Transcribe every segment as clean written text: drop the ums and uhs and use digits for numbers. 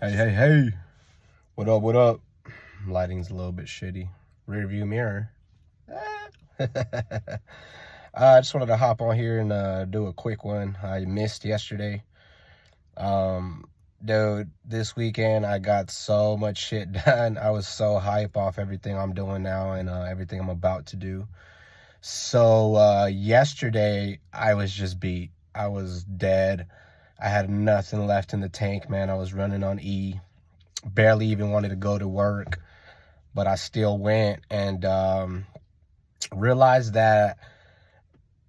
Hey, hey, hey. What up, what up? Lighting's a little bit shitty. Rear view mirror. I just wanted to hop on here and do a quick one. I missed yesterday. Dude, this weekend I got so much shit done. I was so hype off everything I'm doing now and everything I'm about to do. So yesterday I was just beat. I was dead. I had nothing left in the tank, man. I was running on E. Barely even wanted to go to work, but I still went and realized that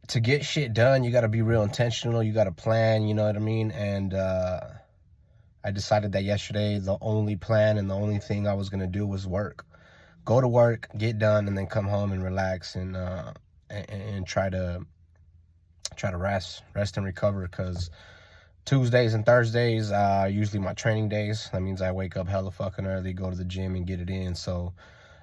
to get shit done, you got to be real intentional. You got to plan, you know what I mean? And I decided that yesterday the only plan and the only thing I was going to do was work. Go to work, get done, and then come home and relax and try to rest and recover, because Tuesdays and Thursdays are usually my training days. That means I wake up hella fucking early, go to the gym and get it in. So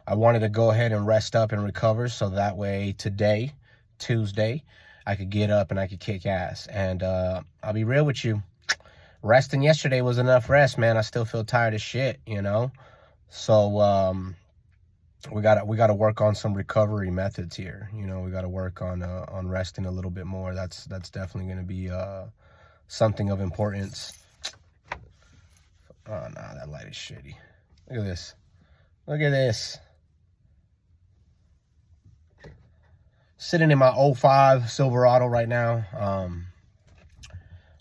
I wanted to go ahead and rest up and recover, so that way today, Tuesday, I could get up and I could kick ass. And I'll be real with you, resting yesterday was enough rest, man. I still feel tired as shit, you know? So we gotta work on some recovery methods here. You know, we gotta work on resting a little bit more. That's definitely gonna be something of importance. Oh, nah, that light is shitty. Look at this. Look at this. Sitting in my 05 Silverado right now. I'm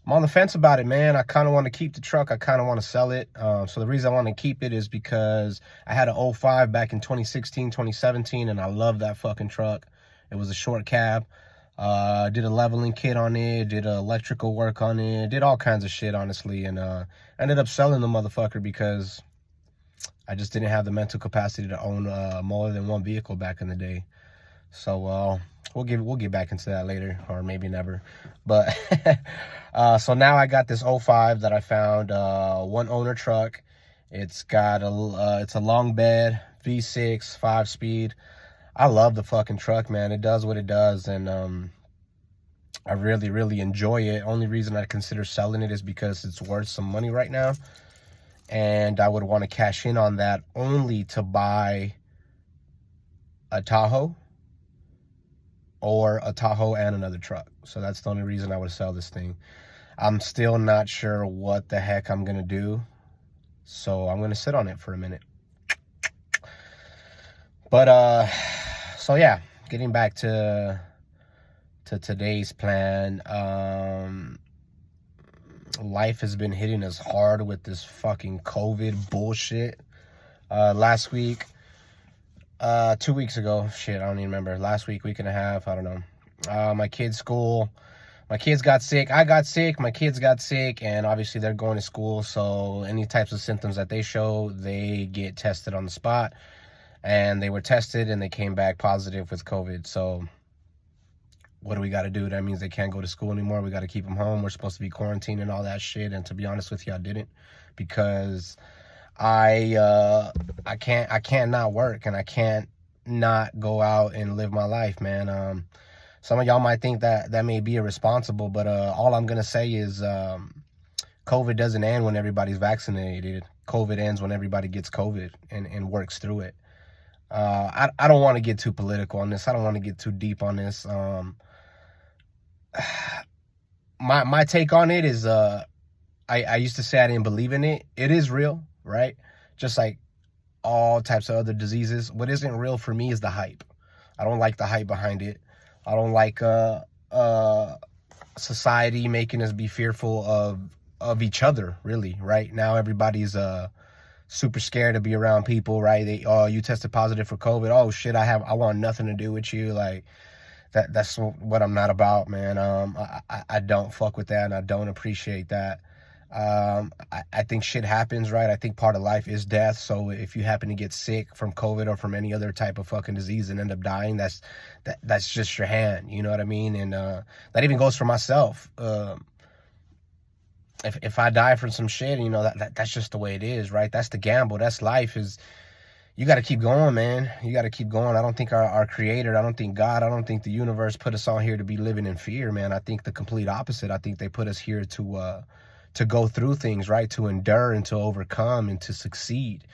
on the fence about it, man. I kind of want to keep the truck. I kind of want to sell it. So the reason I want to keep it is because I had an 05 back in 2016, 2017, and I love that fucking truck. It was a short cab. Did a leveling kit on it, did electrical work on it, did all kinds of shit, honestly, and ended up selling the motherfucker because I just didn't have the mental capacity to own more than one vehicle back in the day. So we'll get back into that later, or maybe never. But so now I got this 05 that I found, one owner truck. It's got it's a long bed, V6, 5-speed. I love the fucking truck, man. It does what it does, and I really enjoy it. Only reason I consider selling it is because it's worth some money right now, and I would want to cash in on that only to buy a Tahoe, or a Tahoe and another truck. So that's the only reason I would sell this thing. I'm still not sure what the heck I'm gonna do, so I'm gonna sit on it for a minute. But so yeah, getting back to today's plan. Life has been hitting us hard with this fucking COVID bullshit. Last week, 2 weeks ago, shit, I don't even remember. Last week and a half, I don't know. My kids' school, my kids got sick. I got sick. My kids got sick, and obviously they're going to school. So any types of symptoms that they show, they get tested on the spot. And they were tested, and they came back positive with COVID. So what do we got to do? That means they can't go to school anymore. We got to keep them home. We're supposed to be quarantined and all that shit. And to be honest with you, I didn't, because I can't not work, and I can't not go out and live my life, man. Some of y'all might think that may be irresponsible, but all I'm gonna say is COVID doesn't end when everybody's vaccinated. COVID ends when everybody gets COVID and works through it. I don't want to get too political on this. I don't want to get too deep on this. My take on it is I used to say I didn't believe in it. It is real, right? Just like all types of other diseases. What isn't real for me is the hype. I don't like the hype behind it. I don't like society making us be fearful of each other, really. Right now, everybody's super scared to be around people, right? You tested positive for COVID. Oh shit, I want nothing to do with you. Like that's what I'm not about, man. I don't fuck with that, and I don't appreciate that. I think shit happens, right? I think part of life is death. So if you happen to get sick from COVID or from any other type of fucking disease and end up dying, that's just your hand, you know what I mean? And that even goes for myself. If I die from some shit, you know, that's just the way it is, right? That's the gamble. That's life. Is you got to keep going, man. You got to keep going. I don't think our creator, I don't think God, I don't think the universe put us all here to be living in fear, man. I think the complete opposite. I think they put us here to go through things, right? To endure and to overcome and to succeed.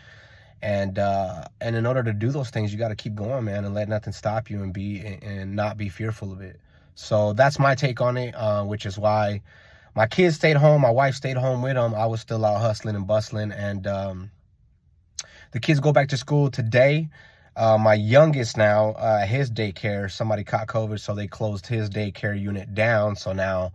And in order to do those things, you got to keep going, man, and let nothing stop you, and not be fearful of it. So that's my take on it, which is why my kids stayed home. My wife stayed home with them. I was still out hustling and bustling. And the kids go back to school today. My youngest now, his daycare, somebody caught COVID, so they closed his daycare unit down. So now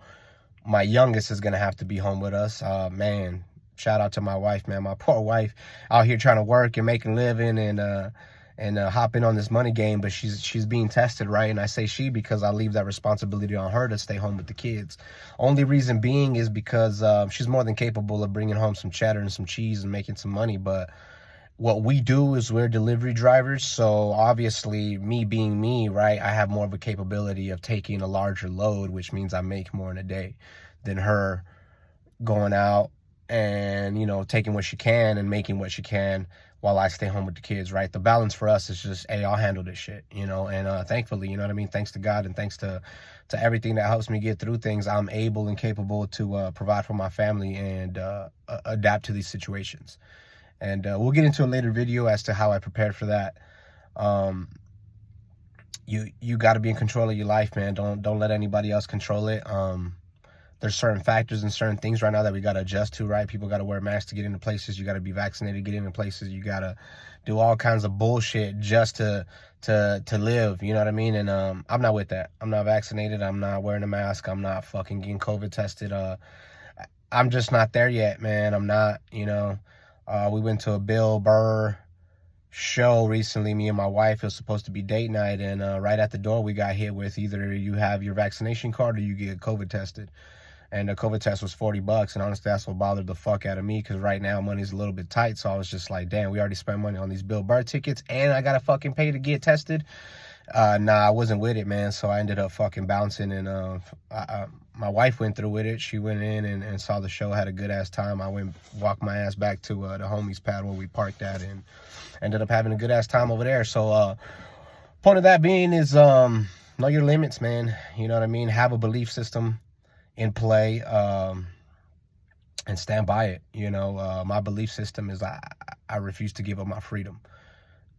my youngest is going to have to be home with us. Man, shout out to my wife, man. My poor wife out here trying to work and make a living and hopping on this money game, but she's being tested, right? And I say she because I leave that responsibility on her to stay home with the kids. Only reason being is because she's more than capable of bringing home some cheddar and some cheese and making some money. But what we do is we're delivery drivers, so obviously me being me, right, I have more of a capability of taking a larger load, which means I make more in a day than her going out and, you know, taking what she can and making what she can while I stay home with the kids, right? The balance for us is just, hey, I'll handle this shit, you know, and thankfully, you know what I mean, thanks to God and thanks to everything that helps me get through things, I'm able and capable to provide for my family and adapt to these situations. And we'll get into a later video as to how I prepared for that. You got to be in control of your life, man. Don't let anybody else control it. There's certain factors and certain things right now that we got to adjust to, right? People got to wear masks to get into places. You got to be vaccinated to get into places. You got to do all kinds of bullshit just to live, you know what I mean? And I'm not with that. I'm not vaccinated. I'm not wearing a mask. I'm not fucking getting COVID tested. I'm just not there yet, man. I'm not, you know. We went to a Bill Burr show recently, me and my wife. It was supposed to be date night, and right at the door we got hit with either you have your vaccination card or you get COVID tested. And the COVID test was $40, and honestly that's what bothered the fuck out of me, because right now money's a little bit tight. So I was just like, damn, we already spent money on these Bill Burr tickets and I gotta fucking pay to get tested. Nah, I wasn't with it, man. So I ended up fucking bouncing, and my wife went through with it. She went in and saw the show, had a good ass time. I walked my ass back to the homies pad where we parked at, and ended up having a good ass time over there. So point of that being is know your limits, man. You know what I mean? Have a belief system in play, and stand by it. You know, my belief system is I refuse to give up my freedom.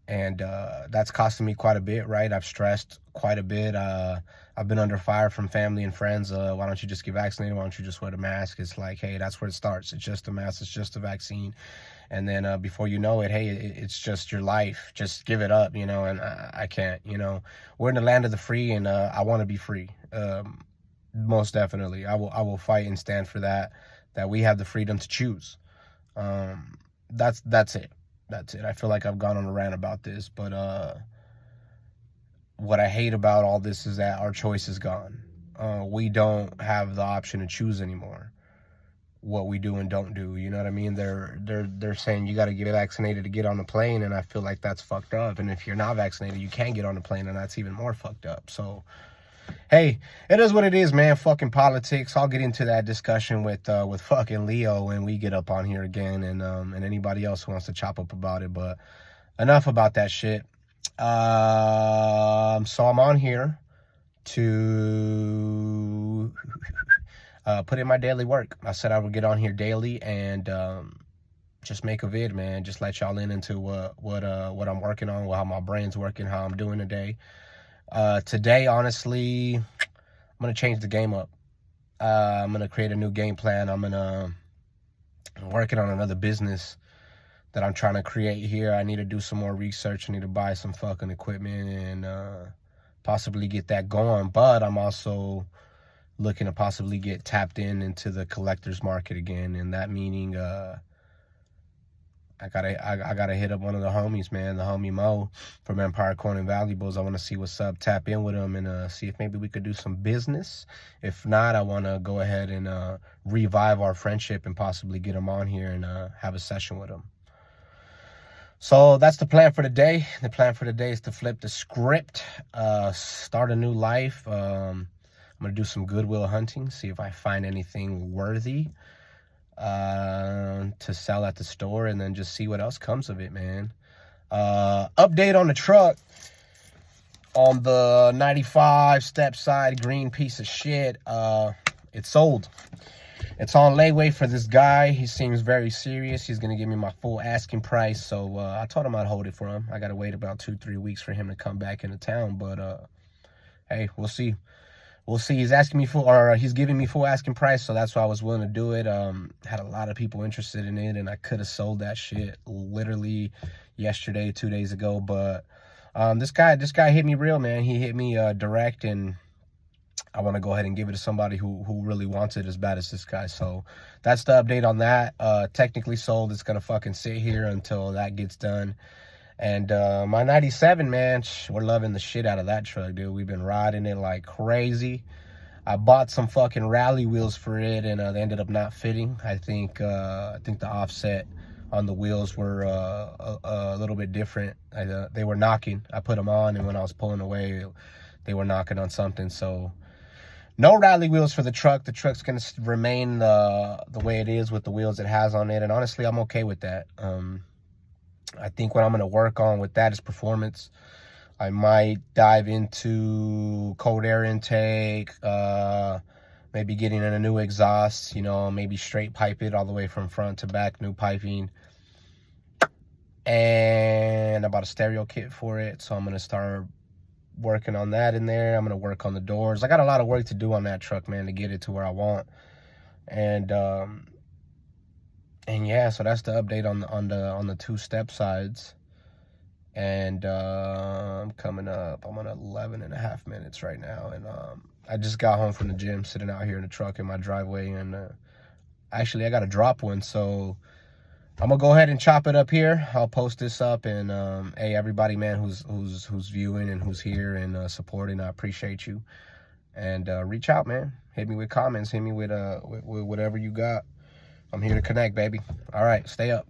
And that's costing me quite a bit, right? I've stressed quite a bit. I've been under fire from family and friends. Why don't you just get vaccinated? Why don't you just wear the mask? It's like, hey, that's where it starts. It's just a mask. It's just a vaccine. And then before you know it, hey, it's just your life. Just give it up, you know, and I can't, you know. We're in the land of the free, and I want to be free. Most definitely. I will fight and stand for that we have the freedom to choose. That's it. That's it. I feel like I've gone on a rant about this, but what I hate about all this is that our choice is gone. We don't have the option to choose anymore what we do and don't do. You know what I mean? They're saying you got to get vaccinated to get on the plane, and I feel like that's fucked up. And if you're not vaccinated, you can't get on the plane, and that's even more fucked up. So hey, it is what it is, man. Fucking politics. I'll get into that discussion with fucking Leo when we get up on here again, and anybody else who wants to chop up about it. But enough about that shit. So I'm on here to put in my daily work. I said I would get on here daily and just make a vid, man. Just let y'all in into what I'm working on, how my brain's working, how I'm doing today. Today, honestly, I'm going to change the game up. I'm going to create a new game plan. I'm working on another business that I'm trying to create here. I need to do some more research. I need to buy some fucking equipment and possibly get that going. But I'm also looking to possibly get tapped into the collector's market again. And that meaning I gotta hit up one of the homies, man, the homie Mo from Empire Coin and Valuables. I want to see what's up, tap in with him, and see if maybe we could do some business. If not, I want to go ahead and revive our friendship and possibly get him on here and have a session with him. So that's the plan for today. The plan for today is to flip the script, start a new life. I'm gonna do some Goodwill hunting, see if I find anything worthy to sell at the store, and then just see what else comes of it, man. Update on the truck, on the 95 step side green piece of shit. It's sold. It's on layaway for this guy. He seems very serious. He's gonna give me my full asking price. So I told him I'd hold it for him. I gotta wait about 2-3 weeks for him to come back into town. But hey, we'll see. We'll see. He's asking me full, or he's giving me full asking price, so that's why I was willing to do it. Had a lot of people interested in it, and I could have sold that shit literally yesterday, 2 days ago. But this guy hit me real, man. He hit me direct, and I want to go ahead and give it to somebody who really wants it as bad as this guy. So that's the update on that. Technically sold. It's gonna fucking sit here until that gets done. And my 97, man, we're loving the shit out of that truck, dude. We've been riding it like crazy. I bought some fucking rally wheels for it, and they ended up not fitting. I think the offset on the wheels were a little bit different. They were knocking. I put them on, and when I was pulling away, they were knocking on something. So no rally wheels for the truck. The truck's gonna remain the way it is with the wheels it has on it, and honestly, I'm okay with that. I think what I'm going to work on with that is performance. I might dive into cold air intake, maybe getting in a new exhaust, you know, maybe straight pipe it all the way from front to back, new piping. And I bought a stereo kit for it, so I'm going to start working on that in there. I'm going to work on the doors. I got a lot of work to do on that truck, man, to get it to where I want. And yeah, so that's the update on the two step sides. And I'm coming up. I'm on 11.5 minutes right now, and I just got home from the gym, sitting out here in the truck in my driveway, and actually I got to drop one, so I'm gonna go ahead and chop it up here. I'll post this up, and hey, everybody, man, who's viewing and who's here and supporting, I appreciate you. And reach out, man. Hit me with comments. Hit me with whatever you got. I'm here to connect, baby. All right, stay up.